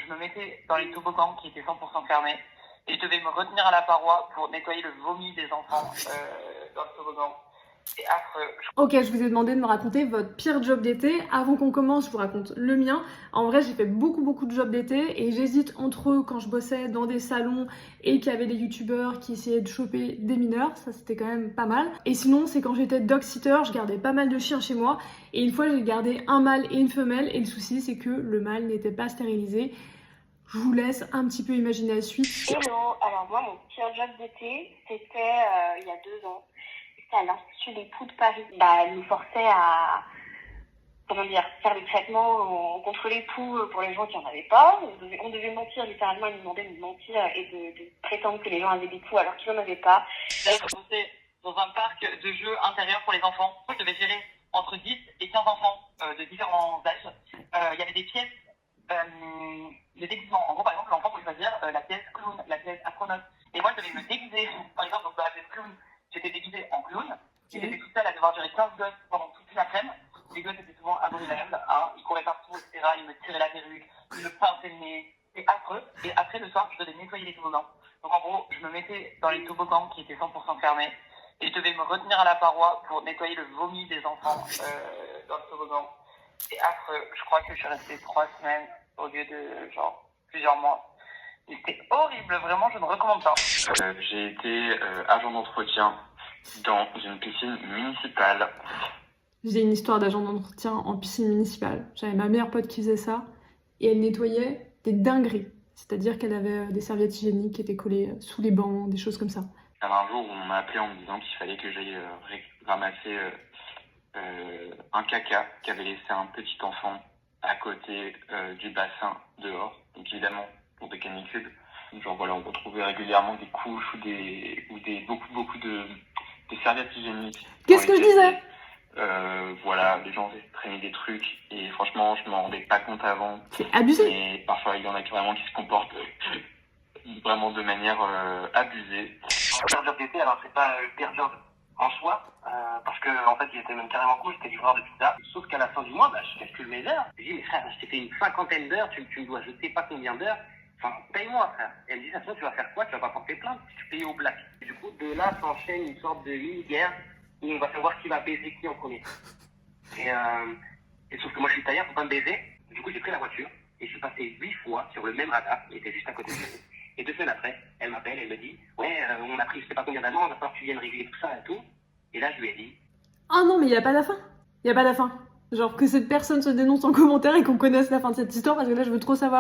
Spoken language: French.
je me mettais dans les toboggans qui étaient 100% fermés et je devais me retenir à la paroi pour nettoyer le vomi des enfants dans le toboggan. C'est affreux. Ok, je vous ai demandé de me raconter votre pire job d'été. Avant qu'on commence, je vous raconte le mien. En vrai, j'ai fait beaucoup de jobs d'été et j'hésite entre eux quand je bossais dans des salons et qu'il y avait des youtubeurs qui essayaient de choper des mineurs. Ça, c'était quand même pas mal. Et sinon, c'est quand j'étais dog-sitter, je gardais pas mal de chiens chez moi. Et une fois, j'ai gardé un mâle et une femelle. Et le souci, c'est que le mâle n'était pas stérilisé. Je vous laisse un petit peu imaginer la suite. Hello, alors moi, mon pire job d'été, c'était il y a 2 ans. C'était à l'Institut des Poux de Paris. Elle nous forçait à, faire des traitements contre les poux pour les gens qui en avaient pas. On devait mentir, littéralement, ils nous demandaient de mentir et de prétendre que les gens avaient des poux alors qu'ils n'en avaient pas. Là, je bossais dans un parc de jeux intérieurs pour les enfants. Je devais gérer entre 10 et 15 enfants de différents âges. Il y avait des pièces de déguisement. En gros, par exemple, l'enfant pouvait choisir la pièce clown, la pièce astronaute. Et moi, je devais me déguiser. Par exemple, dans la pièce clown, j'étais déguisée en clown. Et j'étais toute seule à devoir gérer 15 gosses pendant toute l'après-midi. Les gosses étaient souvent abominables. Ils couraient partout, etc. Ils me tiraient la perruque, ils me pinçaient le nez. C'était affreux. Et après, le soir, je devais nettoyer les toboggans. Donc, en gros, je me mettais dans les toboggans qui étaient 100% fermés. Et je devais me retenir à la paroi pour nettoyer le vomi des enfants dans le toboggan. C'est affreux. Je crois que je suis restée 3 semaines au lieu de plusieurs mois. Et c'était horrible, vraiment, je ne recommande pas. J'ai été agent d'entretien dans une piscine municipale. J'ai une histoire d'agent d'entretien en piscine municipale. J'avais ma meilleure pote qui faisait ça et elle nettoyait des dingueries. C'est-à-dire qu'elle avait des serviettes hygiéniques qui étaient collées sous les bancs, des choses comme ça. Alors un jour, on m'a appelé en me disant qu'il fallait que j'aille ramasser un caca qu'avait laissé un petit enfant à côté du bassin dehors. Donc évidemment, pour des canicules, on retrouvait régulièrement des couches ou beaucoup de serviettes hygiéniques. Qu'est-ce que je disais ? Les gens traînaient des trucs et franchement, je m'en rendais pas compte avant. C'est abusé. Mais parfois, il y en a vraiment qui se comportent vraiment de manière abusée. Le pire job d'été, alors c'est pas le pire job en soi, parce que en fait il était même carrément cool, j'étais livreur de pizza. Sauf qu'à la fin du mois, je calcule mes heures. Je dis mais frère, je t'ai fait une 50aine d'heures, tu me dois je sais pas combien d'heures. Enfin, paye-moi frère. Et elle me dit, de toute façon tu vas faire quoi? Tu vas pas porter plainte, tu payes au black. Et du coup, de là s'enchaîne une sorte de mini-guerre où on va savoir qui va baiser qui en premier. Et sauf que moi je suis tailleur, faut pas me baiser. Du coup j'ai pris la voiture et je suis passé 8 fois sur le même radar, il était juste à côté de nous. Et 2 semaines après, elle m'appelle, elle me dit ouais, on a pris je sais pas combien d'amende, il va falloir que tu viennes régler tout ça et tout. Et là je lui ai dit Oh non, mais il n'y a pas la fin. Il n'y a pas la fin. Genre que cette personne se dénonce en commentaire et qu'on connaisse la fin de cette histoire parce que là je veux trop savoir.